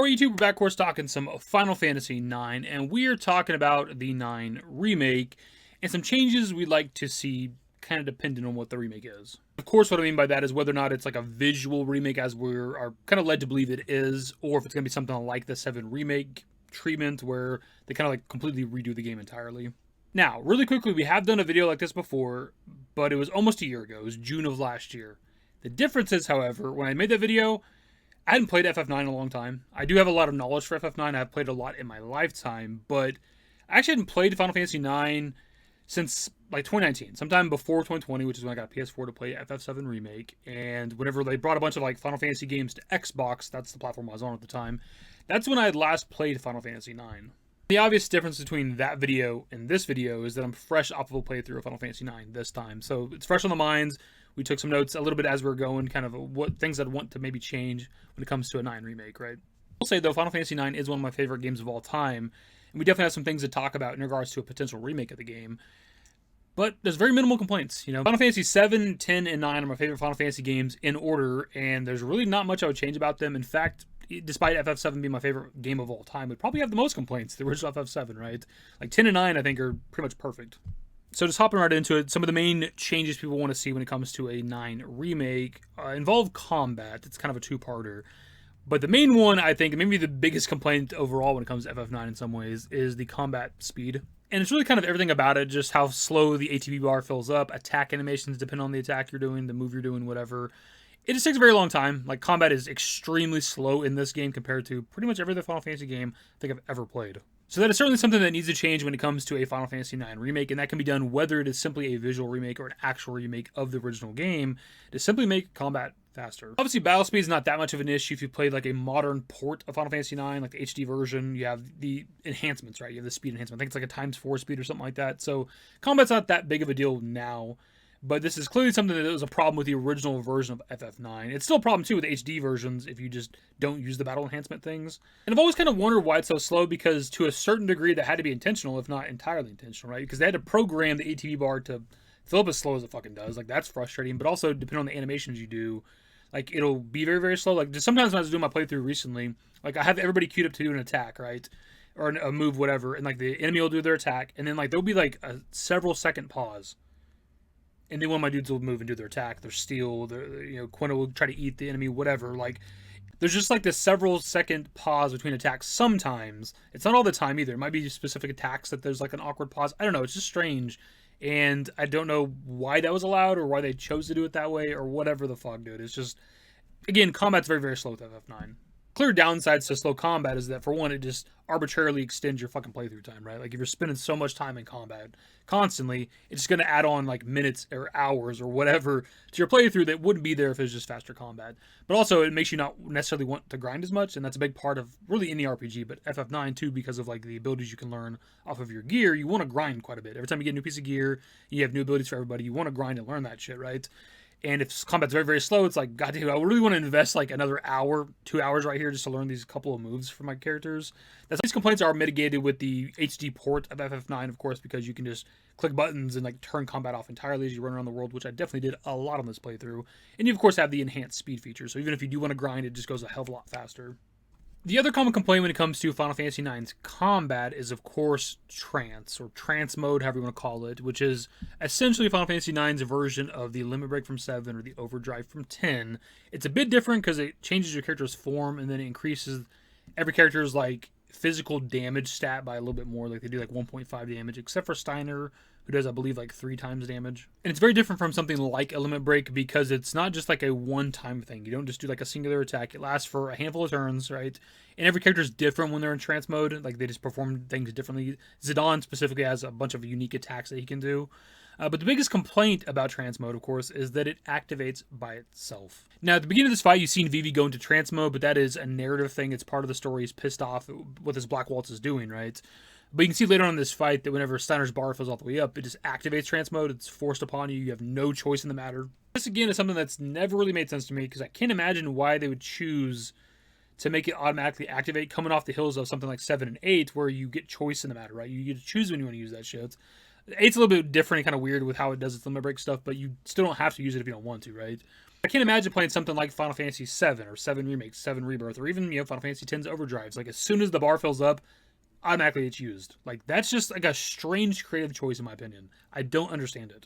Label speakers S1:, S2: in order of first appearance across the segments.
S1: Alright YouTube, we're back, of course, talking some Final Fantasy IX, and we are talking about the 9 Remake, and some changes we'd like to see, kind of depending on what the remake is. Of course, what I mean by that is whether or not it's like a visual remake, as we are kind of led to believe it is, or if it's going to be something like the 7 Remake treatment, where they kind of like completely redo the game entirely. Now, really quickly, we have done a video like this before, but it was almost a year ago. It was June of last year. The difference is, however, when I made that video, I hadn't played FF9 in a long time. I do have a lot of knowledge for FF9. I've played a lot in my lifetime, but I actually hadn't played Final Fantasy IX since like 2019, sometime before 2020, which is when I got a PS4 to play FF7 Remake. And whenever they brought a bunch of like Final Fantasy games to Xbox, that's the platform I was on at the time, that's when I had last played Final Fantasy IX. The obvious difference between that video and this video is that I'm fresh off of a playthrough of Final Fantasy IX this time. So it's fresh on the minds. We took some notes a little bit as we were going, kind of what things I'd want to maybe change when it comes to a 9 Remake, right? I'll say, though, Final Fantasy IX is one of my favorite games of all time, and we definitely have some things to talk about in regards to a potential remake of the game. But there's very minimal complaints, you know. Final Fantasy 7, 10, and 9 are my favorite Final Fantasy games in order, and there's really not much I would change about them. In fact, despite FF7 being my favorite game of all time, would probably have the most complaints, the original FF7, right? Like 10 and 9, I think, are pretty much perfect. So just hopping right into it, some of the main changes people want to see when it comes to a 9 Remake involve combat. It's kind of a two-parter. But the main one, I think, and maybe the biggest complaint overall when it comes to FF9 in some ways, is the combat speed. And it's really kind of everything about it, just how slow the ATB bar fills up, attack animations depend on the attack you're doing, the move you're doing, whatever. It just takes a very long time. Like, combat is extremely slow in this game compared to pretty much every other Final Fantasy game I think I've ever played. So that is certainly something that needs to change when it comes to a Final Fantasy IX Remake, and that can be done whether it is simply a visual remake or an actual remake of the original game, to simply make combat faster. Obviously, battle speed is not that much of an issue if you played like a modern port of Final Fantasy IX, like the HD version. You have the enhancements, right? You have the speed enhancement. I think it's like a ×4 speed or something like that. So combat's not that big of a deal now. But this is clearly something that was a problem with the original version of FF9. It's still a problem, too, with HD versions if you just don't use the battle enhancement things. And I've always kind of wondered why it's so slow, because to a certain degree that had to be intentional, if not entirely intentional, right? Because they had to program the ATB bar to fill up as slow as it fucking does. Like, that's frustrating. But also, depending on the animations you do, like, it'll be very, very slow. Like, just sometimes when I was doing my playthrough recently, like, I have everybody queued up to do an attack, right? Or a move, whatever. And, like, the enemy will do their attack. And then, like, there'll be, like, a several-second pause. And then one of my dudes will move and do their attack, their steal, Quina will try to eat the enemy, whatever. Like, there's just like this several second pause between attacks sometimes. It's not all the time either. It might be specific attacks that there's like an awkward pause. I don't know. It's just strange. And I don't know why that was allowed or why they chose to do it that way or whatever the fuck, dude. It's just, again, combat's very, very slow with FF9. Clear downsides to slow combat is that, for one, it just arbitrarily extends your fucking playthrough time, right? Like, if you're spending so much time in combat constantly, it's just going to add on, like, minutes or hours or whatever to your playthrough that wouldn't be there if it was just faster combat. But also, it makes you not necessarily want to grind as much, and that's a big part of, really, any RPG, but FF9, too, because of, like, the abilities you can learn off of your gear, you want to grind quite a bit. Every time you get a new piece of gear, you have new abilities for everybody, you want to grind and learn that shit, right? And if combat's very, very slow, it's like, goddamn, I really want to invest like another hour, 2 hours right here just to learn these couple of moves for my characters. These complaints are mitigated with the HD port of FF9, of course, because you can just click buttons and like turn combat off entirely as you run around the world, which I definitely did a lot on this playthrough. And you, of course, have the enhanced speed feature. So even if you do want to grind, it just goes a hell of a lot faster. The other common complaint when it comes to Final Fantasy IX's combat is, of course, trance, or trance mode, however you want to call it, which is essentially Final Fantasy IX's version of the limit break from 7 or the overdrive from 10. It's a bit different because it changes your character's form and then it increases every character's like physical damage stat by a little bit more. Like, they do like 1.5 damage, except for Steiner, who does, I believe, like 3 times damage. And it's very different from something like a limit break because it's not just like a one-time thing. You don't just do like a singular attack. It lasts for a handful of turns, right? And every character is different when they're in trance mode. Like, they just perform things differently. Zidane specifically has a bunch of unique attacks that he can do. But the biggest complaint about trance mode, of course, is that it activates by itself. Now, at the beginning of this fight, you've seen Vivi go into trance mode, but that is a narrative thing. It's part of the story. He's pissed off at what this Black Waltz is doing, right? But you can see later on in this fight that whenever Steiner's bar fills all the way up, it just activates trance mode. It's forced upon you. You have no choice in the matter. This, again, is something that's never really made sense to me because I can't imagine why they would choose to make it automatically activate coming off the heels of something like 7 and 8 where you get choice in the matter, right? You get to choose when you want to use that shit. 8's a little bit different and kind of weird with how it does its limit break stuff, but you still don't have to use it if you don't want to, right? I can't imagine playing something like Final Fantasy VII or 7 Remake, 7 Rebirth, or even, Final Fantasy X's Overdrives. Like, as soon as the bar fills up, automatically it's used. Like, that's just like a strange creative choice in my opinion. I don't understand it.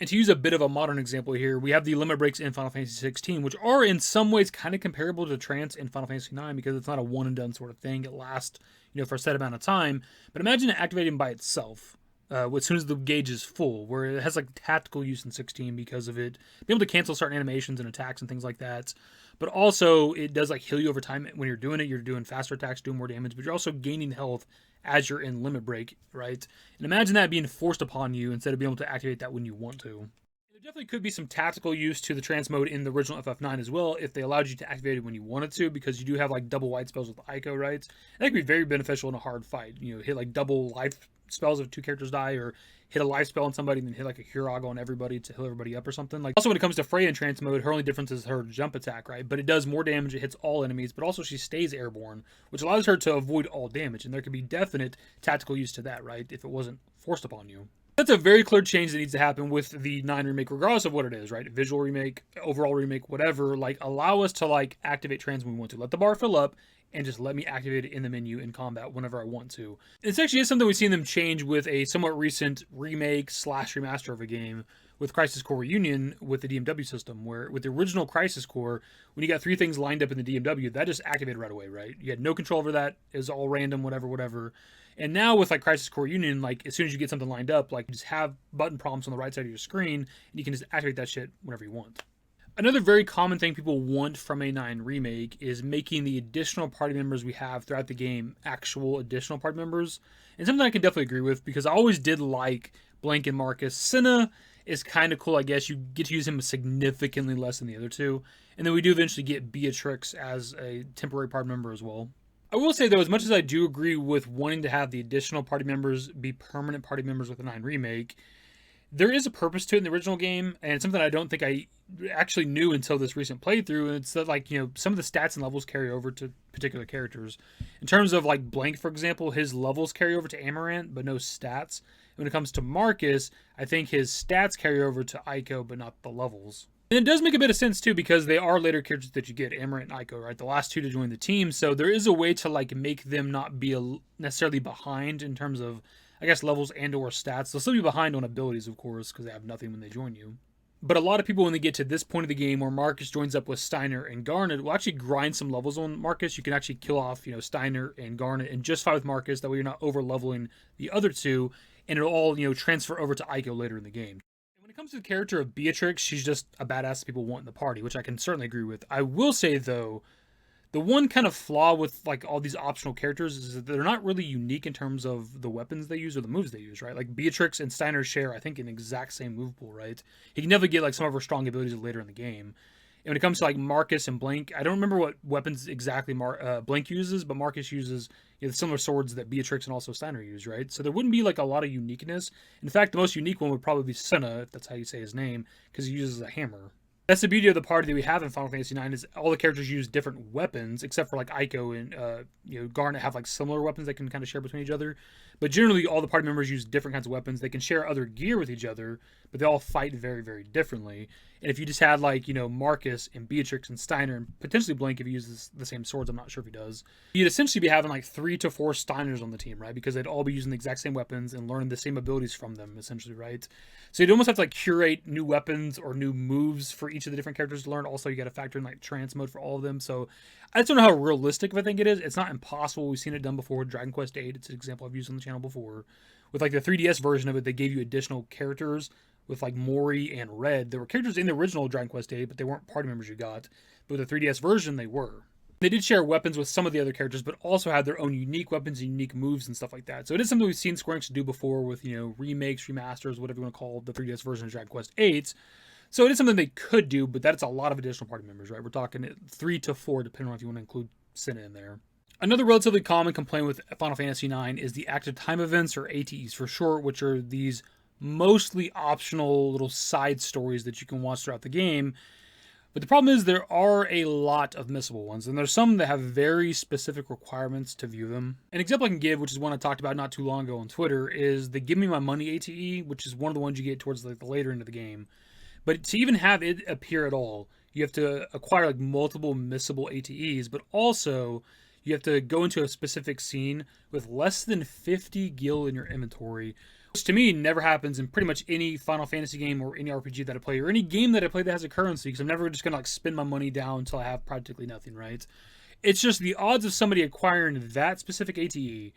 S1: And to use a bit of a modern example here, we have the limit breaks in Final Fantasy 16, which are in some ways kind of comparable to trance in Final Fantasy 9 because it's not a one and done sort of thing. It lasts, for a set amount of time. But imagine it activating by itself as soon as the gauge is full, where it has like tactical use in 16 because of it being able to cancel certain animations and attacks and things like that. But also it does like heal you over time when you're doing it. You're doing faster attacks, doing more damage, but you're also gaining health as you're in limit break, right? And imagine that being forced upon you instead of being able to activate that when you want to. There definitely could be some tactical use to the trance mode in the original FF9 as well if they allowed you to activate it when you wanted to, because you do have like double white spells with Ico, right? And that could be very beneficial in a hard fight. Hit like double life spells if two characters die, or hit a life spell on somebody and then hit like a Huraga on everybody to heal everybody up or something. Like, also when it comes to Freya in trance mode, her only difference is her jump attack, right? But it does more damage, it hits all enemies, but also she stays airborne, which allows her to avoid all damage, and there could be definite tactical use to that, right? If it wasn't forced upon you. That's a very clear change that needs to happen with the 9 remake, regardless of what it is, right? Visual remake, overall remake, whatever. Like, allow us to like activate trance when we want to. Let the bar fill up and just let me activate it in the menu in combat whenever I want to. It's actually is something we've seen them change with a somewhat recent remake / remaster of a game with Crisis Core Reunion with the DMW system, where with the original Crisis Core, when you got 3 things lined up in the DMW, that just activated right away, right? You had no control over that. It was all random, whatever. And now with like Crisis Core Union, like as soon as you get something lined up, like you just have button prompts on the right side of your screen, and you can just activate that shit whenever you want. Another very common thing people want from a 9 remake is making the additional party members we have throughout the game actual additional party members. And something I can definitely agree with, because I always did like Blank and Marcus. Senna is kind of cool, I guess. You get to use him significantly less than the other two. And then we do eventually get Beatrix as a temporary party member as well. I will say, though, as much as I do agree with wanting to have the additional party members be permanent party members with the 9 remake, there is a purpose to it in the original game, and it's something I don't think I actually knew until this recent playthrough, and it's that, like, some of the stats and levels carry over to particular characters. In terms of, like, Blank, for example, his levels carry over to Amaranth, but no stats. And when it comes to Marcus, I think his stats carry over to Ico, but not the levels. And it does make a bit of sense, too, because they are later characters that you get, Amaranth and Ico, right? The last 2 to join the team, so there is a way to, like, make them not be necessarily behind in terms of, I guess, levels and or stats. They'll still be behind on abilities, of course, because they have nothing when they join you. But a lot of people, when they get to this point of the game where Marcus joins up with Steiner and Garnet, will actually grind some levels on Marcus. You can actually kill off, Steiner and Garnet and just fight with Marcus. That way you're not over-leveling the other two, and it'll all, transfer over to Ico later in the game. When it comes to the character of Beatrix, she's just a badass that people want in the party, which I can certainly agree with. I will say, though, the one kind of flaw with like all these optional characters is that they're not really unique in terms of the weapons they use or the moves they use, right? Like Beatrix and Steiner share, I think, an exact same move pool, right? He can never get like some of her strong abilities later in the game. And when it comes to like Marcus and Blank, I don't remember what weapons exactly Blank uses, but Marcus uses similar swords that Beatrix and also Steiner use, right? So there wouldn't be like a lot of uniqueness. In fact, the most unique one would probably be Senna, if that's how you say his name, because he uses a hammer. That's the beauty of the party that we have in Final Fantasy IX, is all the characters use different weapons, except for like Ico and Garnet have like similar weapons they can kind of share between each other. But generally, all the party members use different kinds of weapons. They can share other gear with each other, but they all fight very, very differently. And if you just had like, Marcus and Beatrix and Steiner and potentially Blank if he uses the same swords, I'm not sure if he does, you'd essentially be having like 3 to 4 Steiners on the team, right? Because they'd all be using the exact same weapons and learning the same abilities from them, essentially, right? So you'd almost have to like curate new weapons or new moves for each of the different characters to learn. Also, you got to factor in like trance mode for all of them. So I just don't know how realistic I think it is. It's not impossible. We've seen it done before with Dragon Quest VIII. It's an example I've used on the channel before. With like the 3DS version of it, they gave you additional characters with like Mori and Red. There were characters in the original Dragon Quest VIII, but they weren't party members you got. But with the 3DS version, they were. They did share weapons with some of the other characters, but also had their own unique weapons and unique moves and stuff like that. So it is something we've seen Square Enix do before with, remakes, remasters, whatever you want to call the 3DS version of Dragon Quest VIII. So it is something they could do, but that's a lot of additional party members, right? We're talking 3 to 4, depending on if you want to include Senna in there. Another relatively common complaint with Final Fantasy IX is the active time events, or ATEs for short, which are these mostly optional little side stories that you can watch throughout the game. But the problem is there are a lot of missable ones, and there's some that have very specific requirements to view them. An example I can give, which is one I talked about not too long ago on Twitter, is the Give Me My Money ATE, which is one of the ones you get towards like the later end of the game. But to even have it appear at all, you have to acquire like multiple missable ATEs, but also you have to go into a specific scene with less than 50 gil in your inventory, which to me never happens in pretty much any Final Fantasy game or any RPG that I play or any game that I play that has a currency, because I'm never just gonna like spend my money down until I have practically nothing, right? It's just the odds of somebody acquiring that specific ATE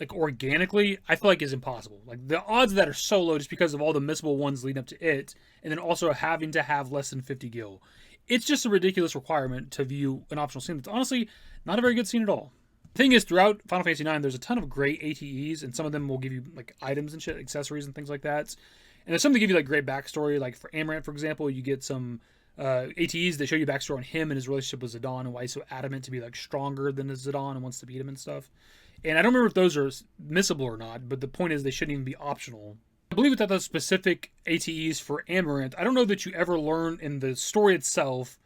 S1: like organically, I feel like is impossible. Like the odds of that are so low just because of all the missable ones leading up to it, and then also having to have less than 50 gil. It's just a ridiculous requirement to view an optional scene that's honestly not a very good scene at all. The thing is, throughout Final Fantasy IX, there's a ton of great ATEs, and some of them will give you like items and shit, accessories and things like that. And there's some that give you like great backstory. Like for Amaranth, for example, you get some ATEs that show you backstory on him and his relationship with Zidane and why he's so adamant to be like stronger than Zidane and wants to beat him and stuff. And I don't remember if those are missable or not, but the point is they shouldn't even be optional. I believe without those specific ATEs for Amaranth, I don't know that you ever learn in the story itself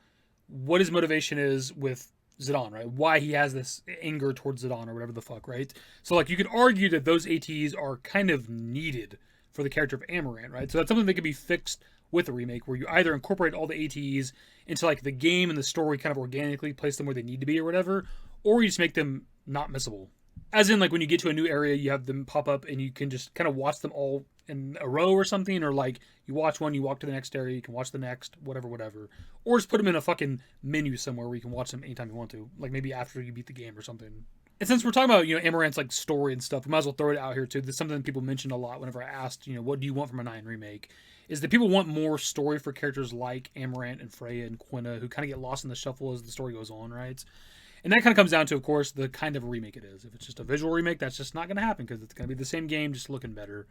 S1: what his motivation is with Zidane, right? Why he has this anger towards Zidane or whatever the fuck, right? So like you could argue that those ATEs are kind of needed for the character of Amaranth, right? So that's something that could be fixed with a remake, where you either incorporate all the ATEs into like the game and the story kind of organically place them where they need to be or whatever, or you just make them not missable. As in, like, when you get to a new area, you have them pop up and you can just kind of watch them all in a row or something. Or, like, you watch one, you walk to the next area, you can watch the next, whatever. Or just put them in a fucking menu somewhere where you can watch them anytime you want to. Like, maybe after you beat the game or something. And since we're talking about, Amaranth's, like, story and stuff, we might as well throw it out here, too. This is something that people mentioned a lot whenever I asked, what do you want from a 9 remake? Is that people want more story for characters like Amaranth and Freya and Quina, who kind of get lost in the shuffle as the story goes on, right? And that kind of comes down to, of course, the kind of remake it is. If it's just a visual remake, that's just not going to happen because it's going to be the same game, just looking better.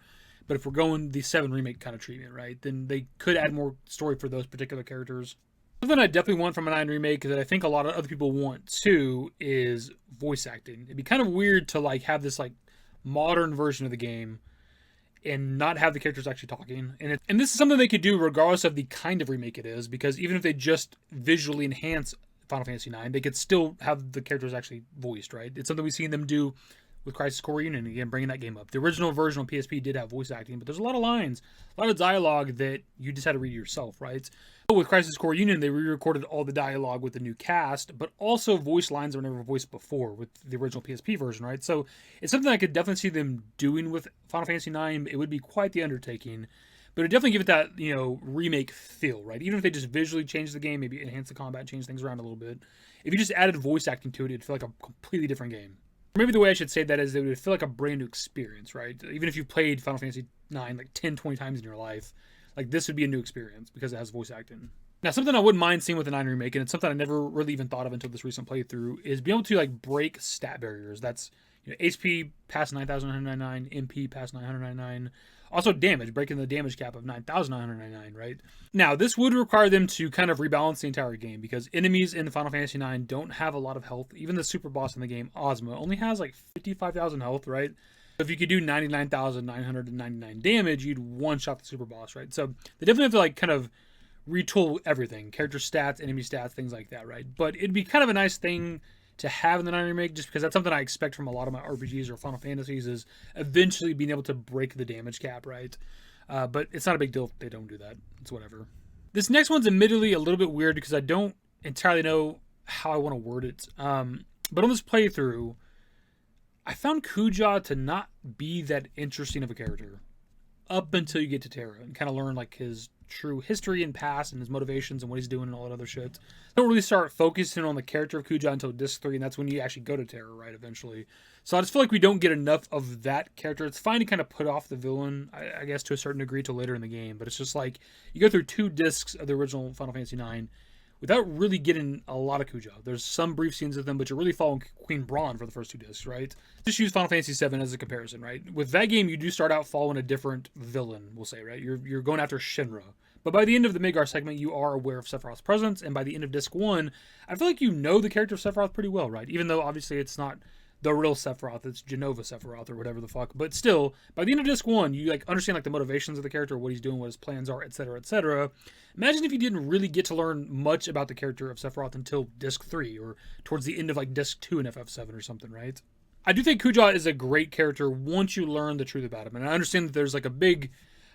S1: But if we're going the 7 remake kind of treatment, right, then they could add more story for those particular characters. Something I definitely want from a 9 remake that I think a lot of other people want too is voice acting. It'd be kind of weird to like have this like modern version of the game and not have the characters actually talking. And this is something they could do regardless of the kind of remake it is, because even if they just visually enhance Final Fantasy IX, they could still have the characters actually voiced, right? It's something we've seen them do with Crisis Core Reunion, again, bringing that game up. The original version on PSP did have voice acting, but there's a lot of lines, a lot of dialogue that you just had to read yourself, right? But with Crisis Core Reunion, they re-recorded all the dialogue with the new cast, but also voice lines that were never voiced before with the original PSP version, right? So it's something I could definitely see them doing with Final Fantasy IX. It would be quite the undertaking. But it definitely give it that, remake feel, right? Even if they just visually change the game, maybe enhance the combat, change things around a little bit. If you just added voice acting to it, it'd feel like a completely different game. Or maybe the way I should say that is it would feel like a brand new experience, right? Even if you've played Final Fantasy IX like 10, 20 times in your life, like this would be a new experience because it has voice acting. Now, something I wouldn't mind seeing with the 9 remake, and it's something I never really even thought of until this recent playthrough, is being able to like break stat barriers. That's HP past 9,999, MP past 999. Also damage, breaking the damage cap of 9,999, right? Now, this would require them to kind of rebalance the entire game, because enemies in Final Fantasy IX don't have a lot of health. Even the super boss in the game, Ozma, only has like 55,000 health, right? If you could do 99,999 damage, you'd one-shot the super boss, right? So they definitely have to like kind of retool everything. Character stats, enemy stats, things like that, right? But it'd be kind of a nice thing to have in the 9 remake, just because that's something I expect from a lot of my RPGs or Final Fantasies, is eventually being able to break the damage cap, right? But it's not a big deal if they don't do that. It's whatever. This next one's admittedly a little bit weird because I don't entirely know how I want to word it. But on this playthrough, I found Kuja to not be that interesting of a character up until you get to Terra and kind of learn like his true history and past and his motivations and what he's doing and all that other shit. Don't really start focusing on the character of Kuja until disc 3, and that's when you actually go to Terra, right, eventually. So I just feel like we don't get enough of that character. It's fine to kind of put off the villain, I guess, to a certain degree till later in the game, but it's just like you go through 2 discs of the original Final Fantasy IX without really getting a lot of Kuja. There's some brief scenes of them, but you're really following Queen Braun for the first 2 discs, right? Just use Final Fantasy VII as a comparison, right? With that game, you do start out following a different villain, we'll say, right? You're going after Shinra. But by the end of the Midgar segment, you are aware of Sephiroth's presence, and by the end of Disc 1, I feel like you know the character of Sephiroth pretty well, right? Even though, obviously, it's not the real Sephiroth, it's Genova Sephiroth, or whatever the fuck. But still, by the end of Disc 1, you, like, understand, like, the motivations of the character, what he's doing, what his plans are, etc., etc. Imagine if you didn't really get to learn much about the character of Sephiroth until Disc 3, or towards the end of, like, Disc 2 in FF7 or something, right? I do think Kuja is a great character once you learn the truth about him, and I understand that there's, like, a big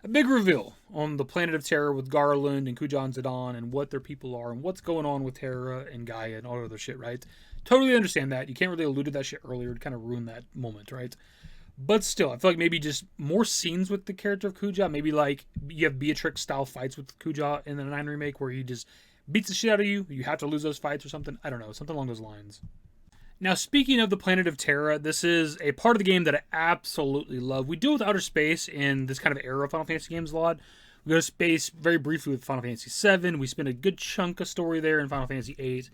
S1: a big reveal on the planet of Terra with Garland and Kuja and Zidane and what their people are and what's going on with Terra and Gaia and all other shit, right? Totally understand that. You can't really allude to that shit earlier to kind of ruin that moment, right? But still, I feel like maybe just more scenes with the character of Kuja. Maybe like you have Beatrix style fights with Kuja in the 9 remake where he just beats the shit out of you. You have to lose those fights or something. I don't know, something along those lines. Now, speaking of the planet of Terra, this is a part of the game that I absolutely love. We deal with outer space in this kind of era of Final Fantasy games a lot. We go to space very briefly with Final Fantasy VII. We spend a good chunk of story there in Final Fantasy VIII.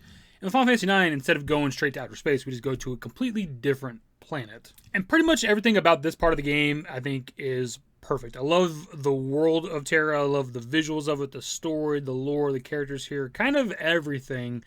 S1: In Final Fantasy IX, instead of going straight to outer space, we just go to a completely different planet. And pretty much everything about this part of the game, I think, is perfect. I love the world of Terra. I love the visuals of it, the story, the lore, the characters here, kind of everything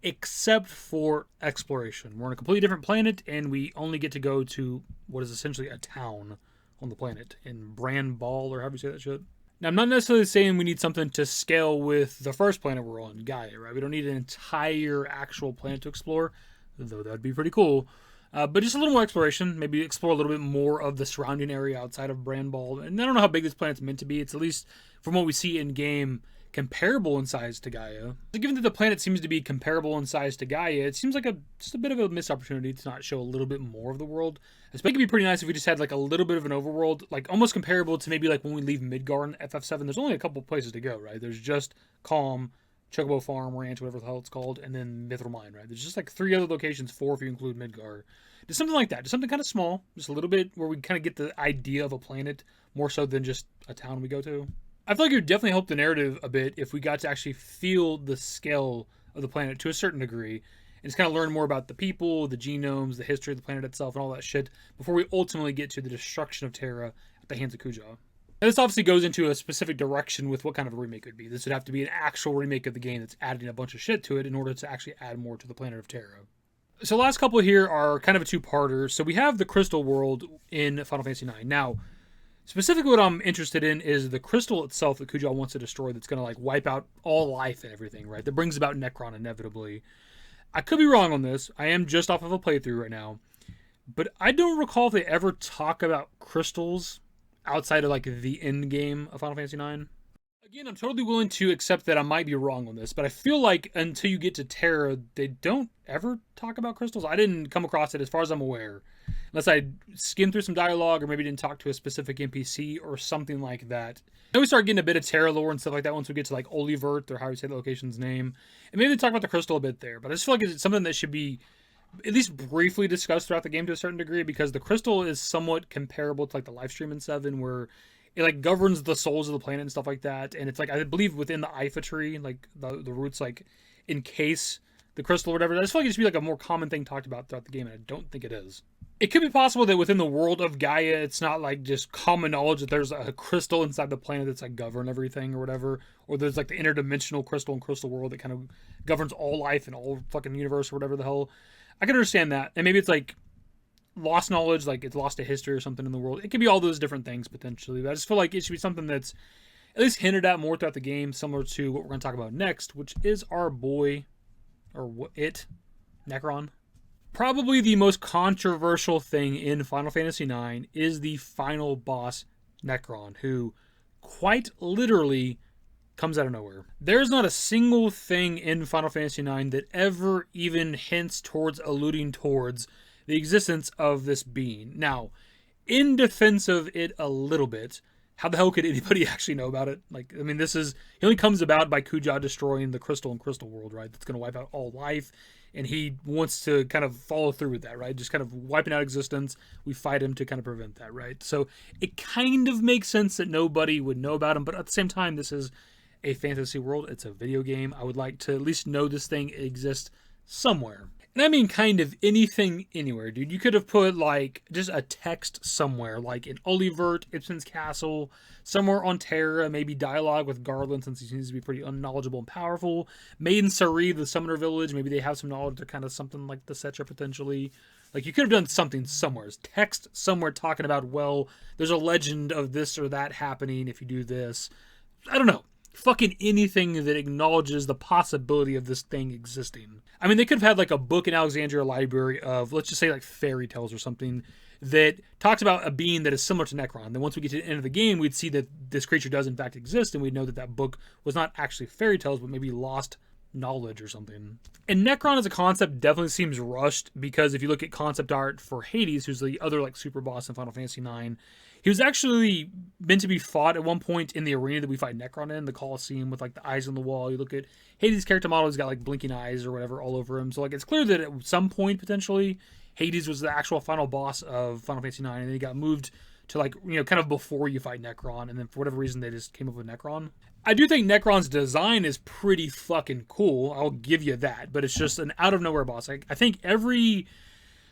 S1: except for exploration. We're on a completely different planet, and we only get to go to what is essentially a town on the planet in Brand Ball, or however you say that shit. Now, I'm not necessarily saying we need something to scale with the first planet we're on, Gaia, right? We don't need an entire actual planet to explore, though that'd be pretty cool. But just a little more exploration, maybe explore a little bit more of the surrounding area outside of Brand Ball. And I don't know how big this planet's meant to be. It's at least, from what we see in game, comparable in size to Gaia. So given that the planet seems to be comparable in size to Gaia, it seems like just a bit of a missed opportunity to not show a little bit more of the world. I think it'd be pretty nice if we just had like a little bit of an overworld, like almost comparable to maybe like when we leave Midgar in FF7. There's only a couple places to go, right? There's just Calm, Chocobo Farm, Ranch, whatever the hell it's called, and then Mithril Mine, right? There's just like 3 other locations, 4 if you include Midgar. Just something like that. Just something kind of small, just a little bit where we kind of get the idea of a planet more so than just a town we go to. I feel like it would definitely help the narrative a bit if we got to actually feel the scale of the planet to a certain degree and just kind of learn more about the people, the genomes, the history of the planet itself, and all that shit before we ultimately get to the destruction of Terra at the hands of Kuja. And this obviously goes into a specific direction with what kind of a remake it would be. This would have to be an actual remake of the game that's adding a bunch of shit to it in order to actually add more to the planet of Terra. So the last couple here are kind of a two-parter. So we have the Crystal World in Final Fantasy IX. Now, specifically what I'm interested in is the crystal itself that Kuja wants to destroy that's going to like wipe out all life and everything, right? That brings about Necron inevitably. I could be wrong on this. I am just off of a playthrough right now. But I don't recall if they ever talk about crystals outside of like the end game of Final Fantasy IX. Again, I'm totally willing to accept that I might be wrong on this, but I feel like until you get to Terra, they don't ever talk about crystals. I didn't come across it as far as I'm aware. Unless I skimmed through some dialogue or maybe didn't talk to a specific NPC or something like that. Then we start getting a bit of Terra lore and stuff like that once we get to like Olivert or how you say the location's name. And maybe they talk about the crystal a bit there. But I just feel like it's something that should be at least briefly discussed throughout the game to a certain degree, because the crystal is somewhat comparable to like the live stream in 7 where it like governs the souls of the planet and stuff like that. And it's like, I believe within the Ifa tree, like the roots like encase the crystal or whatever. I just feel like it should be like a more common thing talked about throughout the game, and I don't think it is. It could be possible that within the world of Gaia, it's not like just common knowledge that there's a crystal inside the planet that's like govern everything or whatever. Or there's like the interdimensional crystal and crystal world that kind of governs all life and all fucking universe or whatever the hell. I can understand that. And maybe it's like lost knowledge, like it's lost to history or something in the world. It could be all those different things potentially. But I just feel like it should be something that's at least hinted at more throughout the game, similar to what we're going to talk about next, which is our boy, or Necron. Probably the most controversial thing in Final Fantasy IX is the final boss, Necron, who quite literally comes out of nowhere. There's not a single thing in Final Fantasy IX that ever even hints towards, alluding towards the existence of this being. Now, in defense of it a little bit, how the hell could anybody actually know about it? Like, I mean, he only comes about by Kuja destroying the crystal in Crystal World, right? That's going to wipe out all life. And he wants to kind of follow through with that, right? Just kind of wiping out existence. We fight him to kind of prevent that, right? So it kind of makes sense that nobody would know about him. But at the same time, this is a fantasy world. It's a video game. I would like to at least know this thing exists somewhere. And I mean kind of anything anywhere, dude. You could have put like just a text somewhere, like in Olivert, Ibsen's castle, somewhere on Terra, maybe dialogue with Garland since he seems to be pretty unknowledgeable and powerful. Maiden Sari, the summoner village, maybe they have some knowledge. They're kind of something like the Cetra potentially. Like you could have done something somewhere. Text somewhere talking about, well, there's a legend of this or that happening if you do this. I don't know. fucking anything that acknowledges the possibility of this thing existing. I mean, they could have had like a book in Alexandria library of, let's just say, like fairy tales or something that talks about a being that is similar to Necron. Then once we get to the end of the game, we'd see that this creature does in fact exist, and we'd know that that book was not actually fairy tales, but maybe lost knowledge or something. And Necron as a concept definitely seems rushed, because if you look at concept art for Hades, who's the other like super boss in Final Fantasy IX, he was actually meant to be fought at one point in the arena that we fight Necron in, the Colosseum with like the eyes on the wall. You look at Hades' character model, he's got like blinking eyes or whatever all over him. So like it's clear that at some point potentially Hades was the actual final boss of Final Fantasy IX, and then he got moved to like, you know, kind of before you fight Necron, and then for whatever reason they just came up with Necron. I do think Necron's design is pretty fucking cool, I'll give you that, but it's just an out of nowhere boss. I think every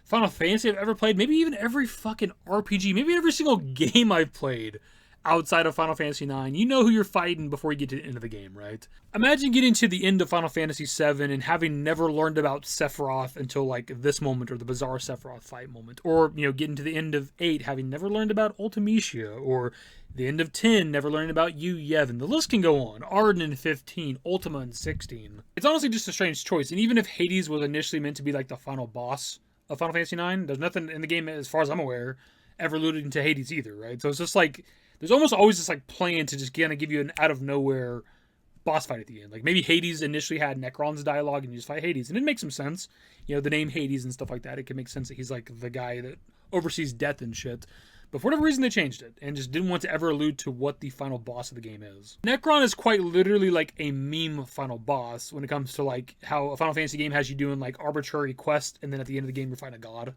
S1: Final Fantasy I've ever played, maybe even every fucking RPG, maybe every single game I've played outside of Final Fantasy IX, you know who you're fighting before you get to the end of the game, right? Imagine getting to the end of Final Fantasy VII and having never learned about Sephiroth until like this moment, or the bizarre Sephiroth fight moment, or, you know, getting to the end of 8 having never learned about Ultimecia, or the end of 10 never learning about Yu Yevon. The list can go on. Arden in 15, Ultima in 16. It's honestly just a strange choice, and even if Hades was initially meant to be like the final boss of Final Fantasy IX, there's nothing in the game, as far as I'm aware, ever alluding to Hades either, right? So it's just like, there's almost always this like plan to just kind of give you an out of nowhere boss fight at the end. Like maybe Hades initially had Necron's dialogue and you just fight Hades, and it makes some sense. You know, the name Hades and stuff like that, it can make sense that he's like the guy that oversees death and shit. But for whatever reason they changed it and just didn't want to ever allude to what the final boss of the game is. Necron is quite literally like a meme final boss when it comes to like how a Final Fantasy game has you doing like arbitrary quests, and then at the end of the game you're fighting a god.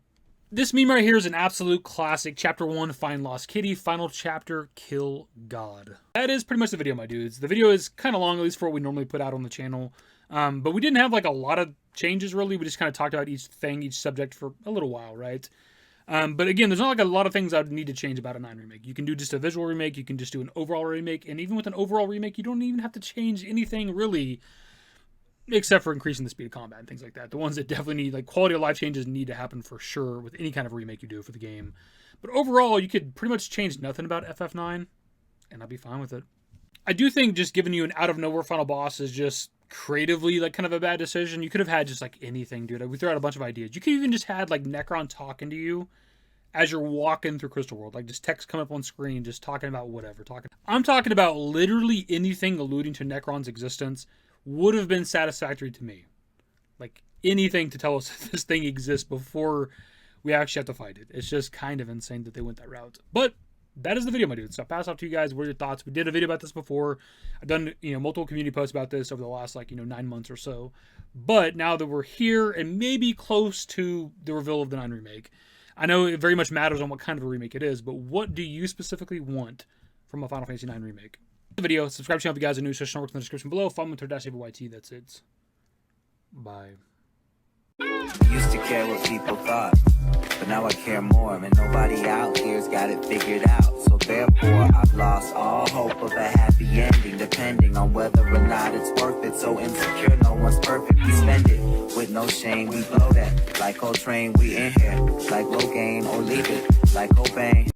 S1: This meme right here is an absolute classic. Chapter 1, Find Lost Kitty. Final chapter, Kill God. That is pretty much the video, my dudes. The video is kind of long, at least for what we normally put out on the channel. But we didn't have like a lot of changes, really. We just kind of talked about each thing, each subject for a little while, right? But again, there's not like a lot of things I would need to change about a 9 remake. You can do just a visual remake. You can just do an overall remake. And even with an overall remake, you don't even have to change anything, really, except for increasing the speed of combat and things like that. The ones that definitely need, like, quality of life changes need to happen for sure with any kind of remake you do for the game. But overall, you could pretty much change nothing about FF9, and I'd be fine with it. I do think just giving you an out-of-nowhere final boss is just creatively, like, kind of a bad decision. You could have had just, like, anything, dude. We threw out a bunch of ideas. You could even just had, like, Necron talking to you as you're walking through Crystal World. Like, just text coming up on screen, just talking about whatever. I'm talking about literally anything alluding to Necron's existence would have been satisfactory to me. Like, anything to tell us that this thing exists before we actually have to fight it. It's just kind of insane that they went that route. But that is the video, my dude. So I'll pass off to you guys. What are your thoughts? We did a video about this before. I've done, you know, multiple community posts about this over the last, like, you know, 9 months or so. But now that we're here and maybe close to the reveal of the 9 remake, I know it very much matters on what kind of a remake it is, but what do you specifically want from a Final Fantasy IX remake? The video, subscribe to the channel if you guys are new, session works in the description below. Follow me on Twitter, @YT. That's it. Bye.
S2: Used to care what people thought, but now I care more, and nobody out here's got it figured out. So therefore I've lost all hope of a happy ending, depending on whether or not it's worth it. So insecure, no one's perfect, we spend it with no shame. We blow that like Coltrane, we in here like Logain, or leave it like Cobain.